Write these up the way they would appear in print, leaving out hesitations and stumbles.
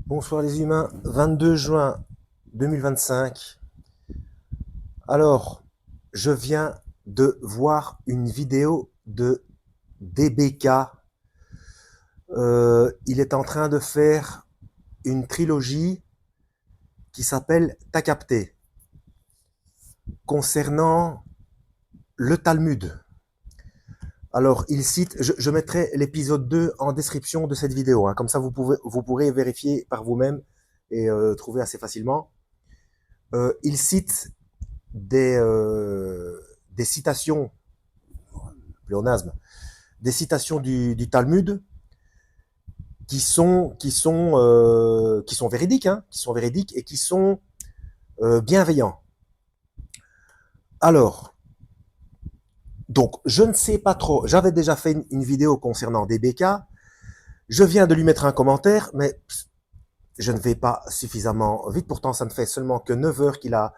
Bonsoir les humains, 22 juin 2025. Alors, je viens de voir une vidéo de DBK. Il est en train de faire une trilogie qui s'appelle T'as capté, concernant le Talmud. Alors, il cite, je mettrai l'épisode 2 en description de cette vidéo, hein, comme ça vous pourrez vérifier par vous-même et trouver assez facilement. Il cite des citations, pléonasme, des citations du Talmud qui sont véridiques, hein, qui sont véridiques et qui sont bienveillants. Alors, donc, je ne sais pas trop. J'avais déjà fait une vidéo concernant DBK. Je viens de lui mettre un commentaire, mais je ne vais pas suffisamment vite. Pourtant, ça ne fait seulement que 9 heures qu'il a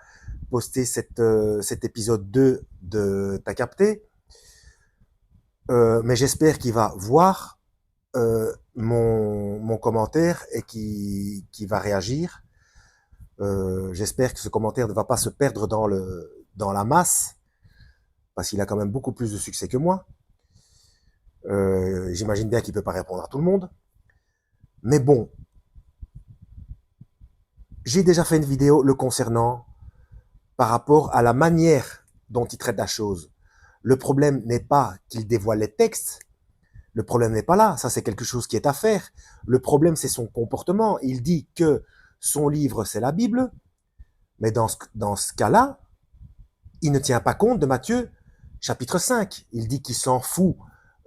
posté cet épisode 2 de T'as capté. Mais j'espère qu'il va voir mon commentaire et qui va réagir. J'espère que ce commentaire ne va pas se perdre dans la masse, parce qu'il a quand même beaucoup plus de succès que moi. J'imagine bien qu'il ne peut pas répondre à tout le monde. Mais bon, j'ai déjà fait une vidéo le concernant par rapport à la manière dont il traite la chose. Le problème n'est pas qu'il dévoile les textes. Le problème n'est pas là. Ça, c'est quelque chose qui est à faire. Le problème, c'est son comportement. Il dit que son livre, c'est la Bible. Mais dans ce cas-là, il ne tient pas compte de Matthieu chapitre 5. Il dit qu'il s'en fout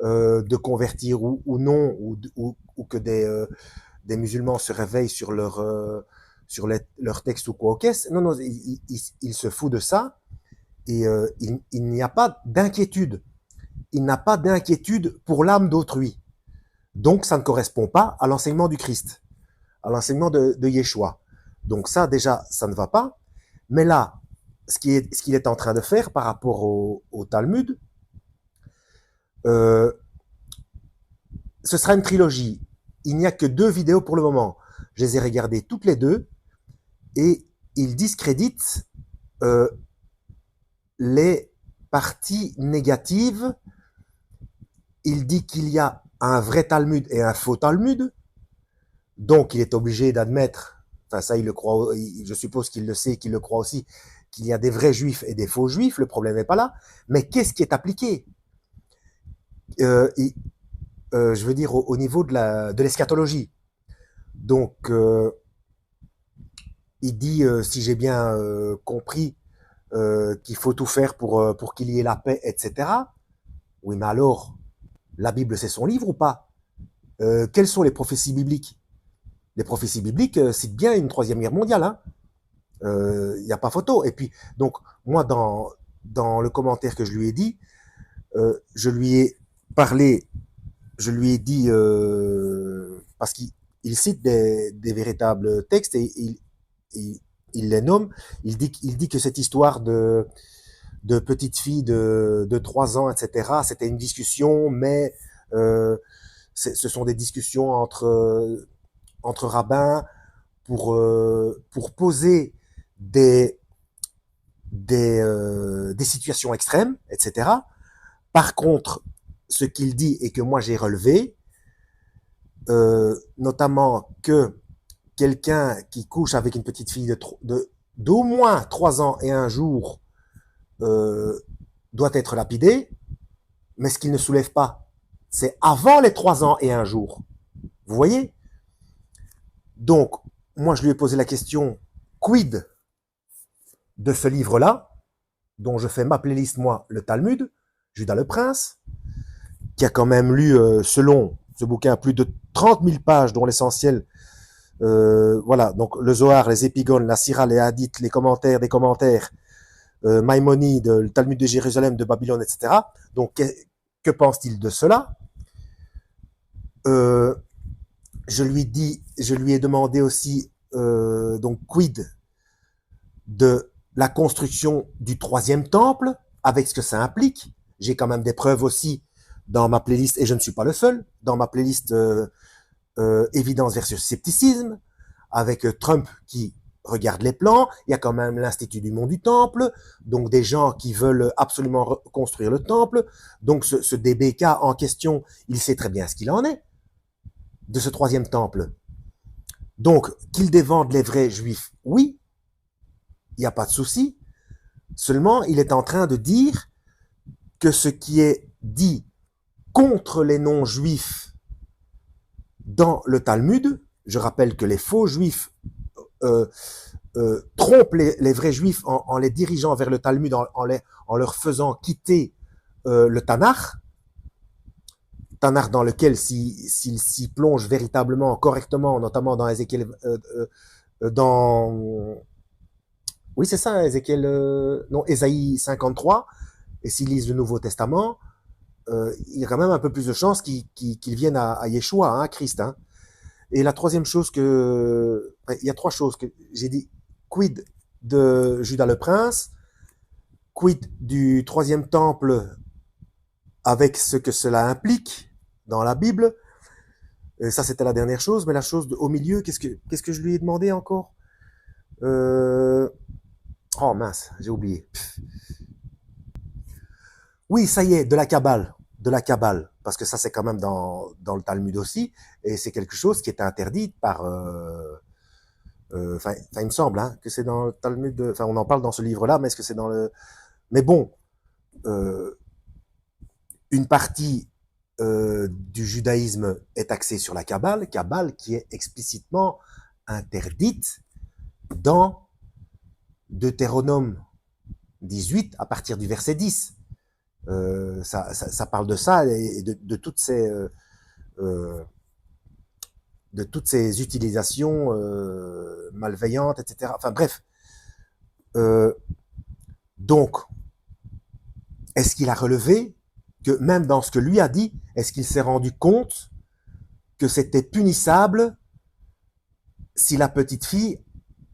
de convertir ou non, ou que des musulmans se réveillent sur leur texte ou quoi au caisse. Non, non, il se fout de ça. Et il n'y a pas d'inquiétude. Il n'a pas d'inquiétude pour l'âme d'autrui. Donc, ça ne correspond pas à l'enseignement du Christ, à l'enseignement de Yeshua. Donc ça, déjà, ça ne va pas. Mais là, ce qu'il est en train de faire par rapport au Talmud, euh, ce sera une trilogie. Il n'y a que 2 vidéos pour le moment. Je les ai regardées toutes les 2 et il discrédite les parties négatives. Il dit qu'il y a un vrai Talmud et un faux Talmud. Donc, il est obligé d'admettre, enfin ça, il le croit, je suppose qu'il le sait, qu'il le croit aussi, qu'il y a des vrais juifs et des faux juifs. Le problème n'est pas là. Mais qu'est-ce qui est appliqué et, je veux dire, au niveau de l'eschatologie. Donc, il dit, si j'ai bien compris, qu'il faut tout faire pour qu'il y ait la paix, etc. Oui, mais alors, la Bible, c'est son livre ou pas? Quelles sont les prophéties bibliques? Les prophéties bibliques citent bien une troisième guerre mondiale. Hein. Il n'y a pas photo. Et puis, donc, moi, dans le commentaire que je lui ai dit, je lui ai parlé, je lui ai dit, parce qu'il cite des véritables textes et il les nomme. Il dit que cette histoire de petite fille de 3 ans, etc., c'était une discussion, mais euh, ce sont des discussions entre rabbins pour poser des, des situations extrêmes, etc. Par contre, ce qu'il dit et que moi j'ai relevé, notamment que quelqu'un qui couche avec une petite fille d'au moins 3 ans et un jour euh, doit être lapidé, mais ce qu'il ne soulève pas, c'est avant les 3 ans et un jour. Vous voyez? Donc, moi je lui ai posé la question, quid de ce livre-là, dont je fais ma playlist, moi, le Talmud, Judas le Prince, qui a quand même lu, selon ce bouquin, plus de 30 000 pages, dont l'essentiel, voilà, donc le Zohar, les épigones, la Sira, les hadiths, les commentaires, des commentaires, Maïmonide, le Talmud de Jérusalem, de Babylone, etc. Donc, que pense-t-il de cela? euh, je lui ai demandé aussi, donc, quid de la construction du troisième temple, avec ce que ça implique. J'ai quand même des preuves aussi dans ma playlist, et je ne suis pas le seul, dans ma playlist Évidence versus scepticisme. avec Trump qui regarde les plans, il y a quand même l'Institut du Mont du Temple, donc des gens qui veulent absolument reconstruire le temple, donc ce DBK en question, il sait très bien ce qu'il en est de ce troisième temple. Donc, qu'il défende les vrais juifs, oui, il n'y a pas de souci, seulement il est en train de dire que ce qui est dit contre les non-juifs dans le Talmud, je rappelle que les faux juifs trompent les vrais juifs en les dirigeant vers le Talmud, en leur faisant quitter le Tanakh dans lequel s'ils s'y plongent véritablement, correctement, notamment dans Ézéchiel, oui c'est ça, Ézéchiel, non, Ésaïe 53, et s'ils lisent le Nouveau Testament, il y a quand même un peu plus de chances qu'ils viennent à Yeshua, hein, à Christ. Hein. Et la troisième chose il y a trois choses que j'ai dit. Quid de Judas le Prince, quid du troisième temple avec ce que cela implique dans la Bible. Et ça, c'était la dernière chose. Mais la chose au milieu, qu'est-ce que je lui ai demandé encore Oh mince, j'ai oublié. Oui, ça y est, de la Kabbale. De la Kabbale. Parce que ça, c'est quand même dans le Talmud aussi. Et c'est quelque chose qui est interdit par... Enfin, il me semble hein, que c'est dans le Talmud... Enfin, on en parle dans ce livre-là, mais est-ce que c'est dans le... Mais bon, une partie du judaïsme est axée sur la Kabbale qui est explicitement interdite dans Deutéronome 18 à partir du verset 10. Ça parle de ça et de toutes ces utilisations malveillantes, etc. Enfin bref. Donc, est-ce qu'il a relevé que même dans ce que lui a dit, est-ce qu'il s'est rendu compte que c'était punissable si la petite fille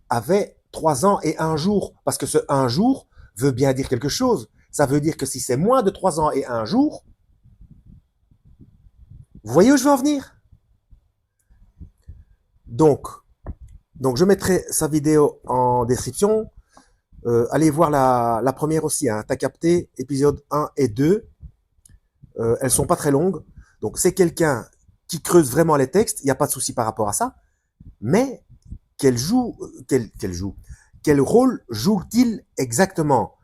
avait 3 ans et 1 jour? Parce que ce 1 jour veut bien dire quelque chose. Ça veut dire que si c'est moins de 3 ans et 1 jour, vous voyez où je veux en venir? Donc je mettrai sa vidéo en description. Allez voir la première aussi, hein. T'as capté, épisode 1 et 2. Elles sont pas très longues. Donc c'est quelqu'un qui creuse vraiment les textes, il n'y a pas de souci par rapport à ça. Mais quel rôle joue-t-il exactement?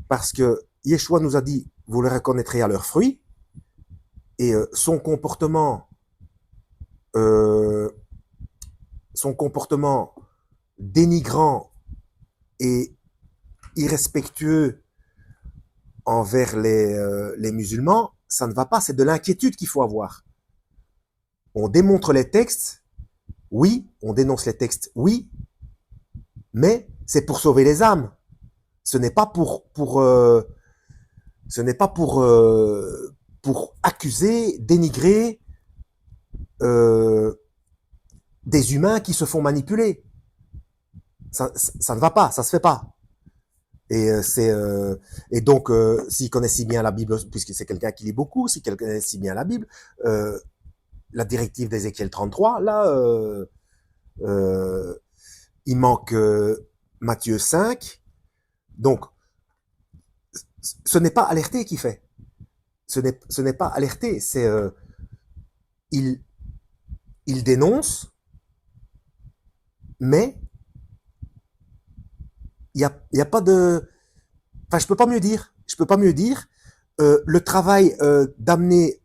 Parce que Yeshua nous a dit, vous les reconnaîtrez à leurs fruits. Et son comportement dénigrant et irrespectueux envers les musulmans, ça ne va pas, c'est de l'inquiétude qu'il faut avoir. On démontre les textes, oui, on dénonce les textes, oui, mais c'est pour sauver les âmes. Ce n'est pas pour accuser, dénigrer des humains qui se font manipuler. Ça ne va pas, ça se fait pas. Et donc s'il connaît si bien la Bible, puisque c'est quelqu'un qui lit beaucoup, s'il connaît si bien la Bible, la directive d'Ézéchiel 33, là, il manque Matthieu 5. Donc, ce n'est pas alerter qu'il fait. Ce n'est pas alerter, c'est il dénonce, mais il y a pas de... Enfin, je peux pas mieux dire. Le travail d'amener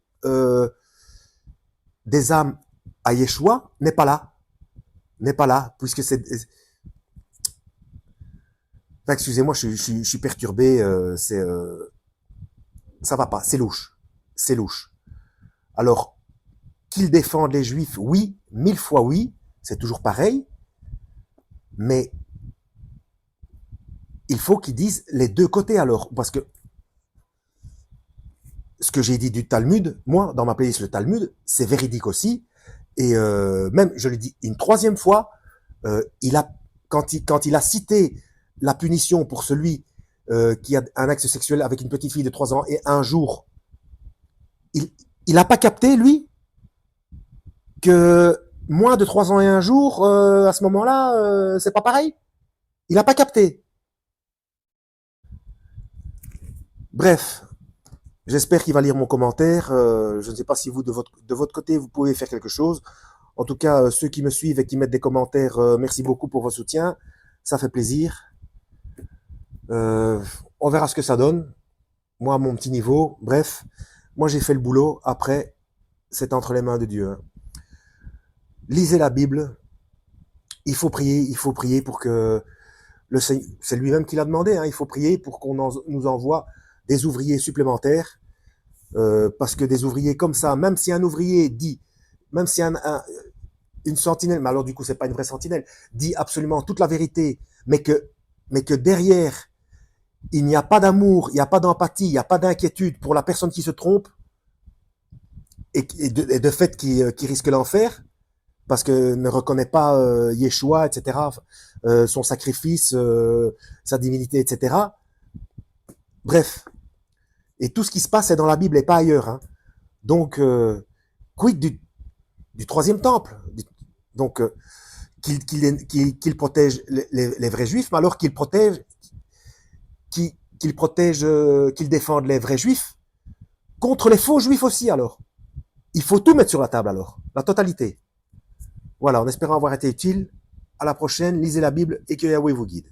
des âmes à Yeshua n'est pas là, puisque c'est... Enfin, excusez-moi, je suis perturbé, ça va pas, c'est louche. Alors, qu'ils défendent les juifs, oui, 1000 fois oui, c'est toujours pareil, mais il faut qu'ils disent les deux côtés alors, parce que ce que j'ai dit du Talmud, moi, dans ma playlist le Talmud, c'est véridique aussi, et même, je l'ai dit une 3e fois, quand il a cité la punition pour celui qui a un acte sexuel avec une petite fille de 3 ans et 1 jour, il n'a pas capté, lui, que moins de 3 ans et un jour, à ce moment-là, c'est pas pareil. Il n'a pas capté. Bref, j'espère qu'il va lire mon commentaire. Je ne sais pas si vous, de votre côté, vous pouvez faire quelque chose. En tout cas, ceux qui me suivent et qui mettent des commentaires, merci beaucoup pour votre soutien. Ça fait plaisir. On verra ce que ça donne. Moi, à mon petit niveau, bref, moi j'ai fait le boulot. Après, c'est entre les mains de Dieu. Hein. Lisez la Bible. Il faut prier pour que c'est lui-même qui l'a demandé. Hein, il faut prier pour qu'on nous envoie des ouvriers supplémentaires. Parce que des ouvriers comme ça, même si un ouvrier dit, même si une sentinelle, mais alors du coup c'est pas une vraie sentinelle, dit absolument toute la vérité, mais que derrière il n'y a pas d'amour, il n'y a pas d'empathie, il n'y a pas d'inquiétude pour la personne qui se trompe et de fait qui risque l'enfer parce que ne reconnaît pas Yeshua, etc., son sacrifice, sa divinité, etc. Bref, et tout ce qui se passe est dans la Bible et pas ailleurs. Hein. Donc, quid du troisième temple Donc, qu'il protège les vrais juifs, mais alors qu'il défende les vrais juifs contre les faux juifs aussi alors. Il faut tout mettre sur la table alors, la totalité. Voilà, en espérant avoir été utile. À la prochaine, lisez la Bible et que Yahweh vous guide.